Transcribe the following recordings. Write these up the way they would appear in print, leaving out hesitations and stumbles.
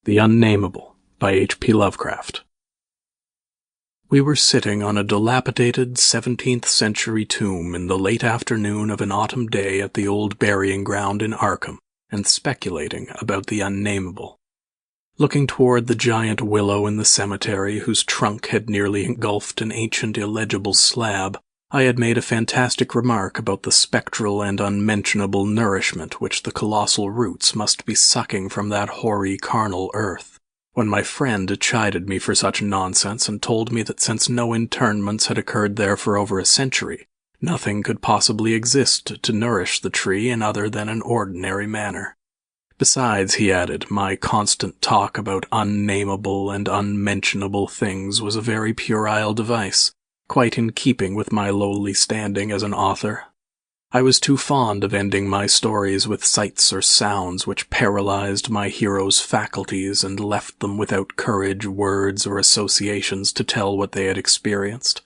The Unnamable by H.P. Lovecraft. We were sitting on a dilapidated 17th century tomb in the late afternoon of an autumn day at the old burying ground in Arkham, and speculating about the Unnamable. Looking toward the giant willow in the cemetery whose trunk had nearly engulfed an ancient illegible slab, I had made a fantastic remark about the spectral and unmentionable nourishment which the colossal roots must be sucking from that hoary carnal earth, when my friend chided me for such nonsense and told me that since no interments had occurred there for over a century, nothing could possibly exist to nourish the tree in other than an ordinary manner. Besides, he added, my constant talk about unnamable and unmentionable things was a very puerile device, quite in keeping with my lowly standing as an author. I was too fond of ending my stories with sights or sounds which paralyzed my heroes' faculties and left them without courage, words, or associations to tell what they had experienced.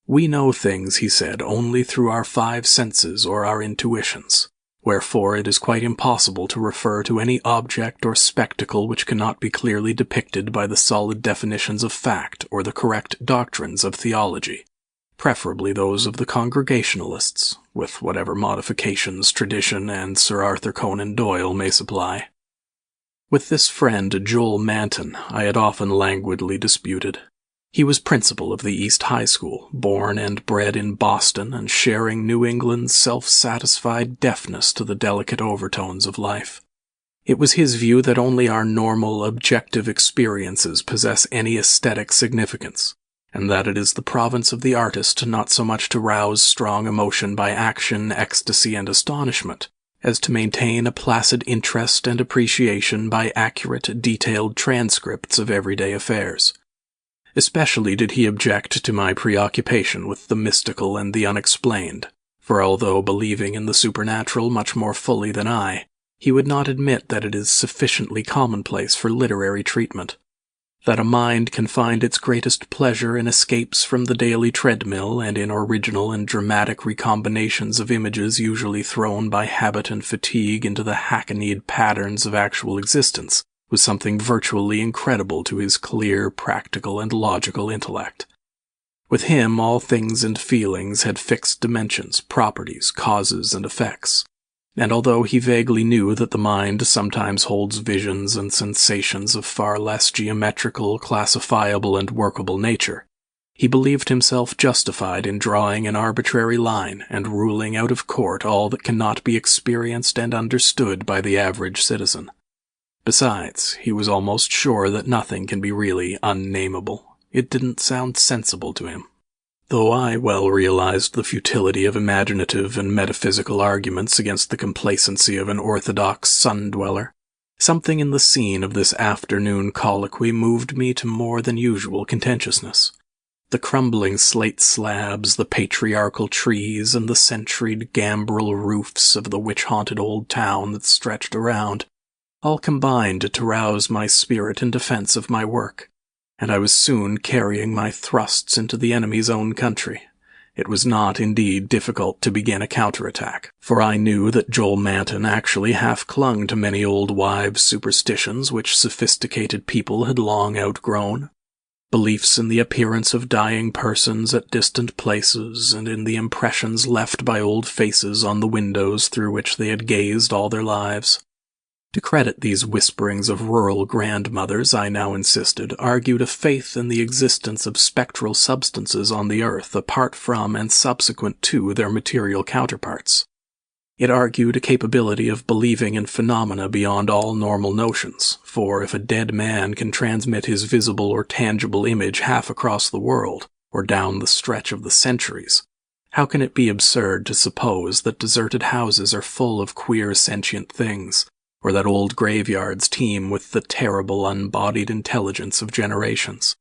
We know things, he said, only through our five senses or our intuitions, wherefore it is quite impossible to refer to any object or spectacle which cannot be clearly depicted by the solid definitions of fact or the correct doctrines of theology, preferably those of the Congregationalists, with whatever modifications tradition and Sir Arthur Conan Doyle may supply. With this friend, Joel Manton, I had often languidly disputed. He was principal of the East High School, born and bred in Boston and sharing New England's self-satisfied deafness to the delicate overtones of life. It was his view that only our normal, objective experiences possess any aesthetic significance, and that it is the province of the artist not so much to rouse strong emotion by action, ecstasy, and astonishment, as to maintain a placid interest and appreciation by accurate, detailed transcripts of everyday affairs. Especially did he object to my preoccupation with the mystical and the unexplained, for although believing in the supernatural much more fully than I, he would not admit that it is sufficiently commonplace for literary treatment, that a mind can find its greatest pleasure in escapes from the daily treadmill and in original and dramatic recombinations of images usually thrown by habit and fatigue into the hackneyed patterns of actual existence, was something virtually incredible to his clear, practical, and logical intellect. With him, all things and feelings had fixed dimensions, properties, causes, and effects, and although he vaguely knew that the mind sometimes holds visions and sensations of far less geometrical, classifiable, and workable nature, he believed himself justified in drawing an arbitrary line and ruling out of court all that cannot be experienced and understood by the average citizen. Besides, he was almost sure that nothing can be really unnamable. It didn't sound sensible to him. Though I well realized the futility of imaginative and metaphysical arguments against the complacency of an orthodox sun-dweller, something in the scene of this afternoon colloquy moved me to more than usual contentiousness. The crumbling slate slabs, the patriarchal trees, and the centuried gambrel roofs of the witch-haunted old town that stretched around all combined to rouse my spirit in defense of my work, and I was soon carrying my thrusts into the enemy's own country. It was not, indeed, difficult to begin a counterattack, for I knew that Joel Manton actually half clung to many old wives' superstitions which sophisticated people had long outgrown, beliefs in the appearance of dying persons at distant places and in the impressions left by old faces on the windows through which they had gazed all their lives. To credit these whisperings of rural grandmothers, I now insisted, argued a faith in the existence of spectral substances on the earth apart from and subsequent to their material counterparts. It argued a capability of believing in phenomena beyond all normal notions, for if a dead man can transmit his visible or tangible image half across the world, or down the stretch of the centuries, how can it be absurd to suppose that deserted houses are full of queer sentient things, or that old graveyards teem with the terrible unbodied intelligence of generations?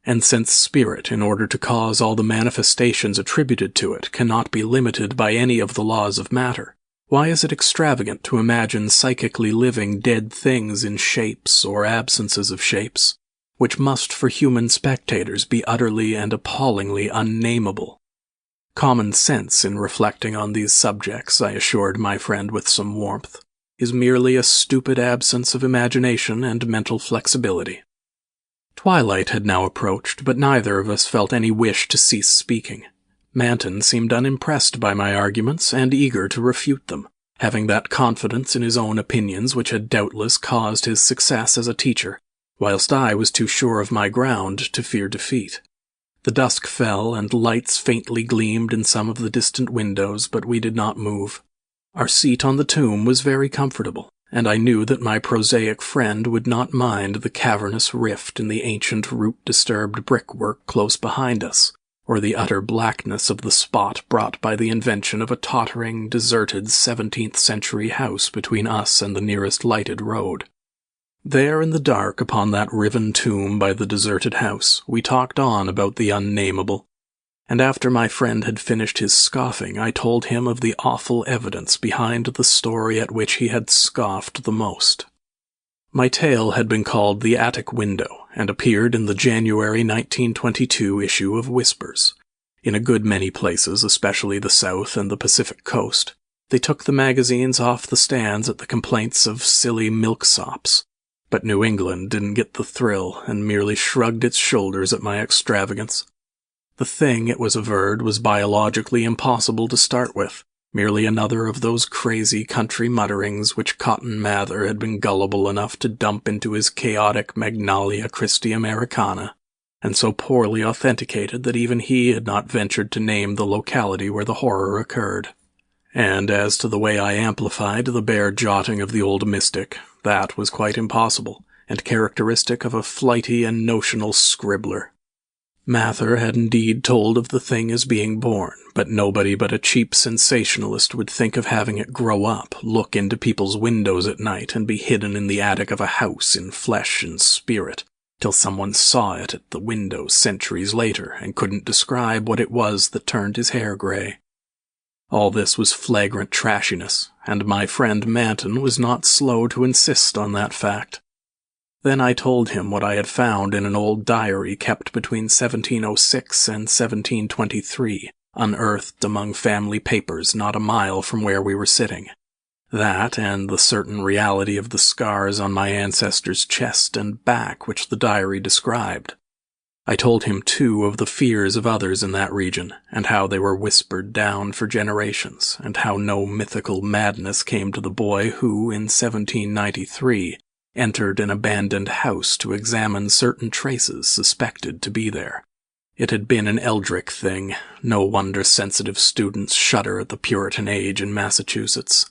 And since spirit, in order to cause all the manifestations attributed to it, cannot be limited by any of the laws of matter, why is it extravagant to imagine psychically living dead things in shapes or absences of shapes, which must for human spectators be utterly and appallingly unnamable? Common sense in reflecting on these subjects, I assured my friend with some warmth, is merely a stupid absence of imagination and mental flexibility. Twilight had now approached, but neither of us felt any wish to cease speaking. Manton seemed unimpressed by my arguments and eager to refute them, having that confidence in his own opinions which had doubtless caused his success as a teacher, whilst I was too sure of my ground to fear defeat. The dusk fell, and lights faintly gleamed in some of the distant windows, but we did not move. Our seat on the tomb was very comfortable, and I knew that my prosaic friend would not mind the cavernous rift in the ancient root-disturbed brickwork close behind us, or the utter blackness of the spot brought by the invention of a tottering, deserted 17th-century house between us and the nearest lighted road. There in the dark upon that riven tomb by the deserted house, we talked on about the unnamable, and after my friend had finished his scoffing, I told him of the awful evidence behind the story at which he had scoffed the most. My tale had been called The Attic Window, and appeared in the January 1922 issue of Whispers. In a good many places, especially the South and the Pacific Coast, they took the magazines off the stands at the complaints of silly milksops. But New England didn't get the thrill, and merely shrugged its shoulders at my extravagance. The thing, it was averred, was biologically impossible to start with, merely another of those crazy country mutterings which Cotton Mather had been gullible enough to dump into his chaotic Magnalia Christi Americana, and so poorly authenticated that even he had not ventured to name the locality where the horror occurred. And as to the way I amplified the bare jotting of the old mystic, that was quite impossible, and characteristic of a flighty and notional scribbler. Mather had indeed told of the thing as being born, but nobody but a cheap sensationalist would think of having it grow up, look into people's windows at night, and be hidden in the attic of a house in flesh and spirit, till someone saw it at the window centuries later and couldn't describe what it was that turned his hair grey. All this was flagrant trashiness, and my friend Manton was not slow to insist on that fact. Then I told him what I had found in an old diary kept between 1706 and 1723, unearthed among family papers not a mile from where we were sitting. That, and the certain reality of the scars on my ancestor's chest and back which the diary described. I told him, too, of the fears of others in that region, and how they were whispered down for generations, and how no mythical madness came to the boy who, in 1793, entered an abandoned house to examine certain traces suspected to be there. It had been an Eldritch thing. No wonder sensitive students shudder at the Puritan age in Massachusetts.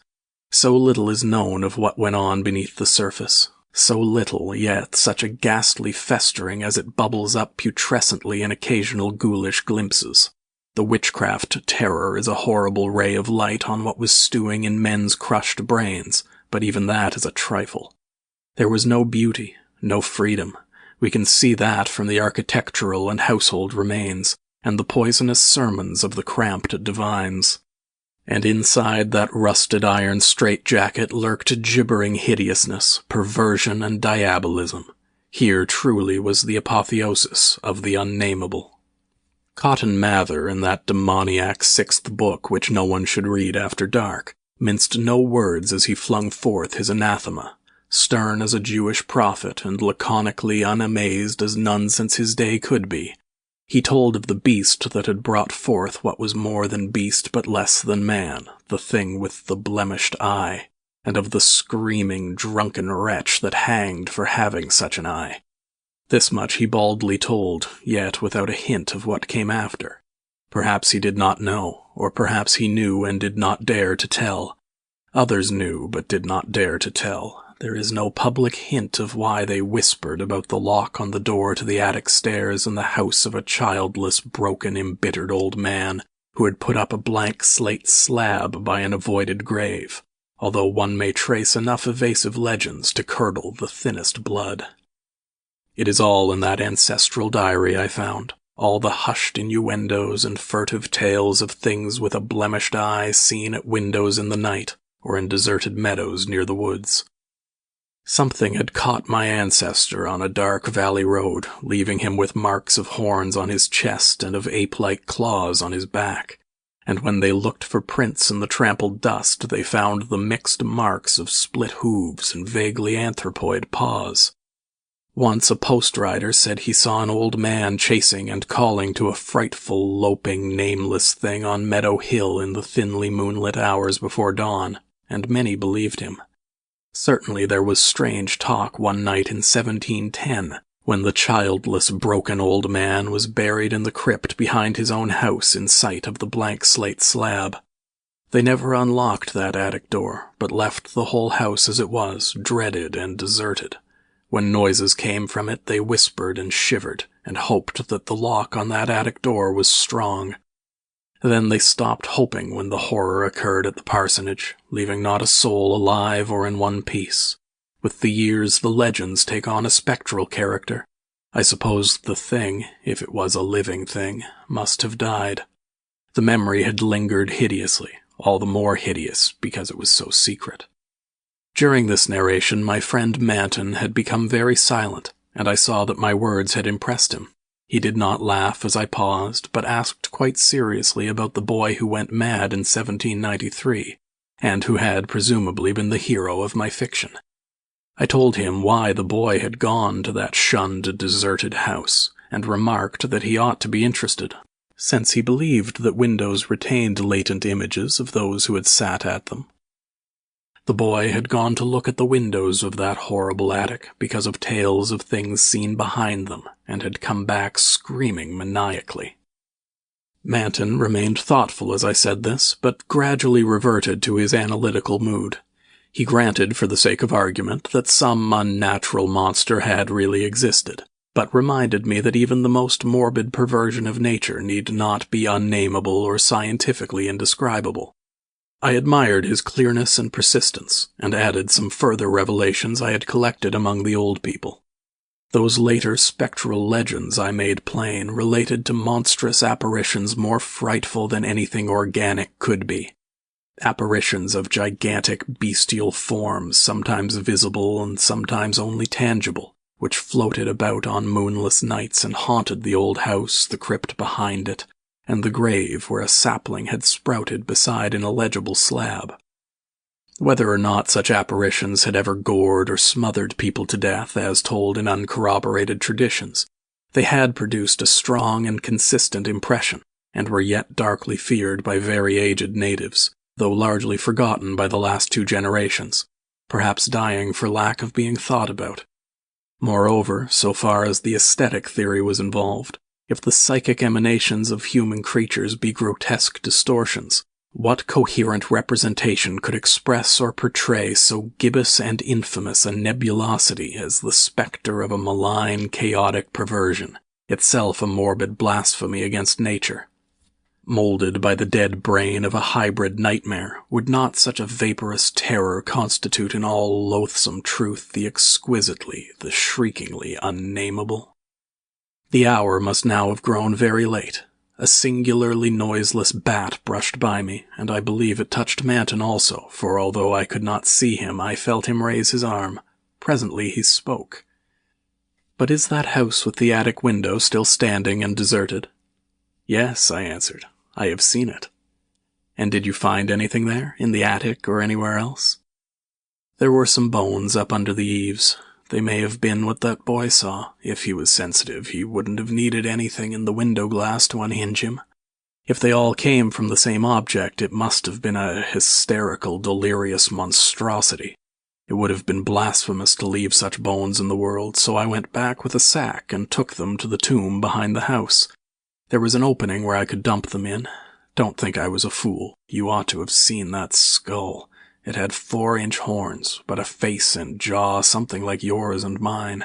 So little is known of what went on beneath the surface. So little, yet such a ghastly festering as it bubbles up putrescently in occasional ghoulish glimpses. The witchcraft terror is a horrible ray of light on what was stewing in men's crushed brains, but even that is a trifle. There was no beauty, no freedom. We can see that from the architectural and household remains, and the poisonous sermons of the cramped divines. And inside that rusted iron straitjacket lurked gibbering hideousness, perversion, and diabolism. Here truly was the apotheosis of the unnamable. Cotton Mather, in that demoniac sixth book which no one should read after dark, minced no words as he flung forth his anathema, stern as a Jewish prophet and laconically unamazed as none since his day could be. He told of the beast that had brought forth what was more than beast but less than man, the thing with the blemished eye, and of the screaming, drunken wretch that hanged for having such an eye. This much he baldly told, yet without a hint of what came after. Perhaps he did not know, or perhaps he knew and did not dare to tell. Others knew but did not dare to tell. There is no public hint of why they whispered about the lock on the door to the attic stairs in the house of a childless, broken, embittered old man who had put up a blank slate slab by an avoided grave, although one may trace enough evasive legends to curdle the thinnest blood. It is all in that ancestral diary I found, all the hushed innuendos and furtive tales of things with a blemished eye seen at windows in the night, or in deserted meadows near the woods. Something had caught my ancestor on a dark valley road, leaving him with marks of horns on his chest and of ape-like claws on his back, and when they looked for prints in the trampled dust, they found the mixed marks of split hooves and vaguely anthropoid paws. Once a post-rider said he saw an old man chasing and calling to a frightful, loping, nameless thing on Meadow Hill in the thinly moonlit hours before dawn, and many believed him. Certainly there was strange talk one night in 1710, when the childless, broken old man was buried in the crypt behind his own house in sight of the blank slate slab. They never unlocked that attic door, but left the whole house as it was, dreaded and deserted. When noises came from it, they whispered and shivered, and hoped that the lock on that attic door was strong. Then they stopped hoping when the horror occurred at the parsonage, leaving not a soul alive or in one piece. With the years, the legends take on a spectral character. I suppose the thing, if it was a living thing, must have died. The memory had lingered hideously, all the more hideous because it was so secret. During this narration, my friend Manton had become very silent, and I saw that my words had impressed him. He did not laugh as I paused, but asked quite seriously about the boy who went mad in 1793, and who had presumably been the hero of my fiction. I told him why the boy had gone to that shunned, deserted house, and remarked that he ought to be interested, since he believed that windows retained latent images of those who had sat at them. The boy had gone to look at the windows of that horrible attic because of tales of things seen behind them, and had come back screaming maniacally. Manton remained thoughtful as I said this, but gradually reverted to his analytical mood. He granted, for the sake of argument, that some unnatural monster had really existed, but reminded me that even the most morbid perversion of nature need not be unnamable or scientifically indescribable. I admired his clearness and persistence, and added some further revelations I had collected among the old people. Those later spectral legends I made plain related to monstrous apparitions more frightful than anything organic could be. Apparitions of gigantic bestial forms, sometimes visible and sometimes only tangible, which floated about on moonless nights and haunted the old house, the crypt behind it, and the grave where a sapling had sprouted beside an illegible slab. Whether or not such apparitions had ever gored or smothered people to death, as told in uncorroborated traditions, they had produced a strong and consistent impression, and were yet darkly feared by very aged natives, though largely forgotten by the last 2 generations, perhaps dying for lack of being thought about. Moreover, so far as the aesthetic theory was involved, if the psychic emanations of human creatures be grotesque distortions, what coherent representation could express or portray so gibbous and infamous a nebulosity as the spectre of a malign, chaotic perversion, itself a morbid blasphemy against nature? Molded by the dead brain of a hybrid nightmare, would not such a vaporous terror constitute in all loathsome truth the exquisitely, the shriekingly unnamable? The hour must now have grown very late. A singularly noiseless bat brushed by me, and I believe it touched Manton also, for although I could not see him, I felt him raise his arm. Presently he spoke. "But is that house with the attic window still standing and deserted?" "Yes," I answered. "I have seen it." "And did you find anything there, in the attic or anywhere else?" "There were some bones up under the eaves. They may have been what that boy saw. If he was sensitive, he wouldn't have needed anything in the window glass to unhinge him. If they all came from the same object, it must have been a hysterical, delirious monstrosity. It would have been blasphemous to leave such bones in the world, so I went back with a sack and took them to the tomb behind the house. There was an opening where I could dump them in. Don't think I was a fool. You ought to have seen that skull. It had 4-inch horns, but a face and jaw something like yours and mine."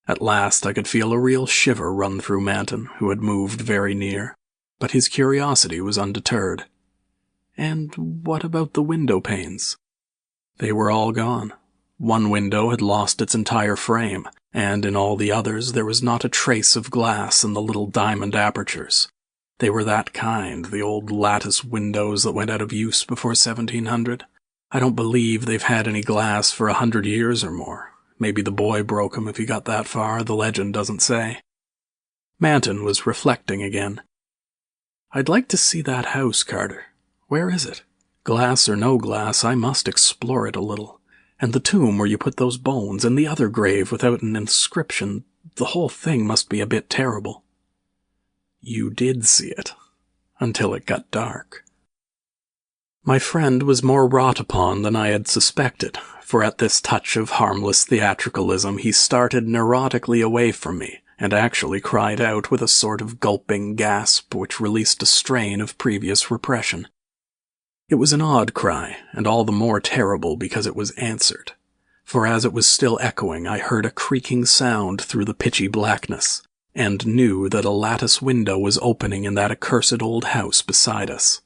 At last I could feel a real shiver run through Manton, who had moved very near, but his curiosity was undeterred. "And what about the window panes?" "They were all gone. One window had lost its entire frame, and in all the others there was not a trace of glass in the little diamond apertures. They were that kind, the old lattice windows that went out of use before 1700. I don't believe they've had any glass for 100 years or more. Maybe the boy broke 'em if he got that far, the legend doesn't say." Manton was reflecting again. "I'd like to see that house, Carter. Where is it? Glass or no glass, I must explore it a little. And the tomb where you put those bones, and the other grave without an inscription, the whole thing must be a bit terrible." You did see it, until it got dark. My friend was more wrought upon than I had suspected, for at this touch of harmless theatricalism he started neurotically away from me, and actually cried out with a sort of gulping gasp which released a strain of previous repression. It was an odd cry, and all the more terrible because it was answered, for as it was still echoing I heard a creaking sound through the pitchy blackness, and knew that a lattice window was opening in that accursed old house beside us.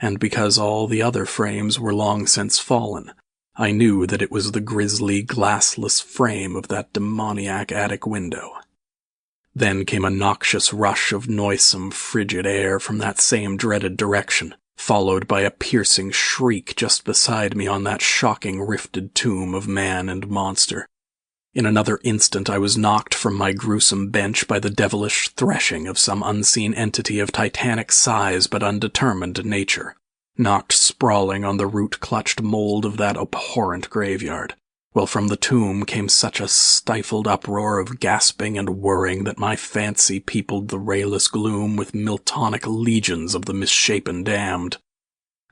And because all the other frames were long since fallen, I knew that it was the grisly, glassless frame of that demoniac attic window. Then came a noxious rush of noisome, frigid air from that same dreaded direction, followed by a piercing shriek just beside me on that shocking rifted tomb of man and monster. In another instant I was knocked from my gruesome bench by the devilish threshing of some unseen entity of titanic size but undetermined nature, knocked sprawling on the root-clutched mold of that abhorrent graveyard, while from the tomb came such a stifled uproar of gasping and whirring that my fancy peopled the rayless gloom with Miltonic legions of the misshapen damned.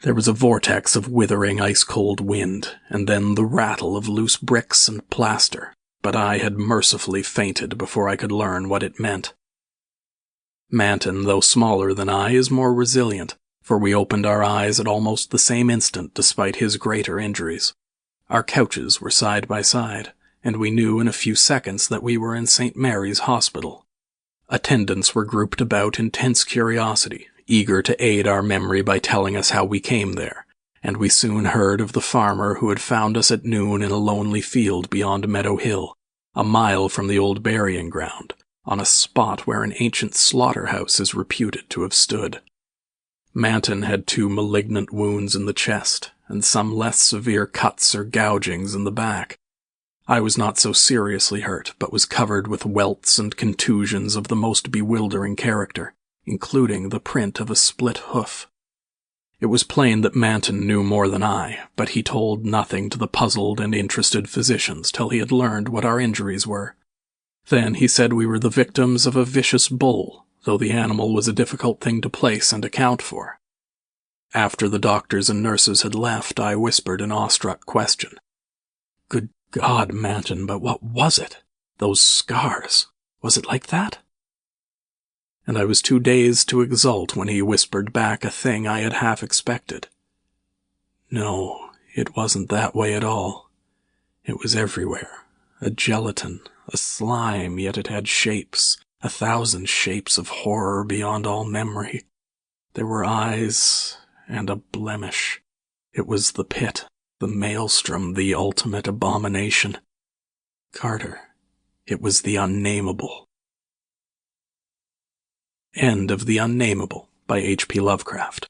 There was a vortex of withering ice-cold wind, and then the rattle of loose bricks and plaster, but I had mercifully fainted before I could learn what it meant. Manton, though smaller than I, is more resilient, for we opened our eyes at almost the same instant despite his greater injuries. Our couches were side by side, and we knew in a few seconds that we were in St. Mary's Hospital. Attendants were grouped about in tense curiosity, eager to aid our memory by telling us how we came there, and we soon heard of the farmer who had found us at noon in a lonely field beyond Meadow Hill, a mile from the old burying ground, on a spot where an ancient slaughterhouse is reputed to have stood. Manton had 2 malignant wounds in the chest, and some less severe cuts or gougings in the back. I was not so seriously hurt, but was covered with welts and contusions of the most bewildering character, including the print of a split hoof. It was plain that Manton knew more than I, but he told nothing to the puzzled and interested physicians till he had learned what our injuries were. Then he said we were the victims of a vicious bull, though the animal was a difficult thing to place and account for. After the doctors and nurses had left, I whispered an awestruck question. "Good God, Manton, but what was it? Those scars, was it like that?" And I was too dazed to exult when he whispered back a thing I had half expected. "No, it wasn't that way at all. It was everywhere. A gelatin, a slime, yet it had shapes, 1,000 shapes of horror beyond all memory. There were eyes, and a blemish. It was the pit, the maelstrom, the ultimate abomination. Carter, it was the Unnamable." End of The Unnamable by H.P. Lovecraft.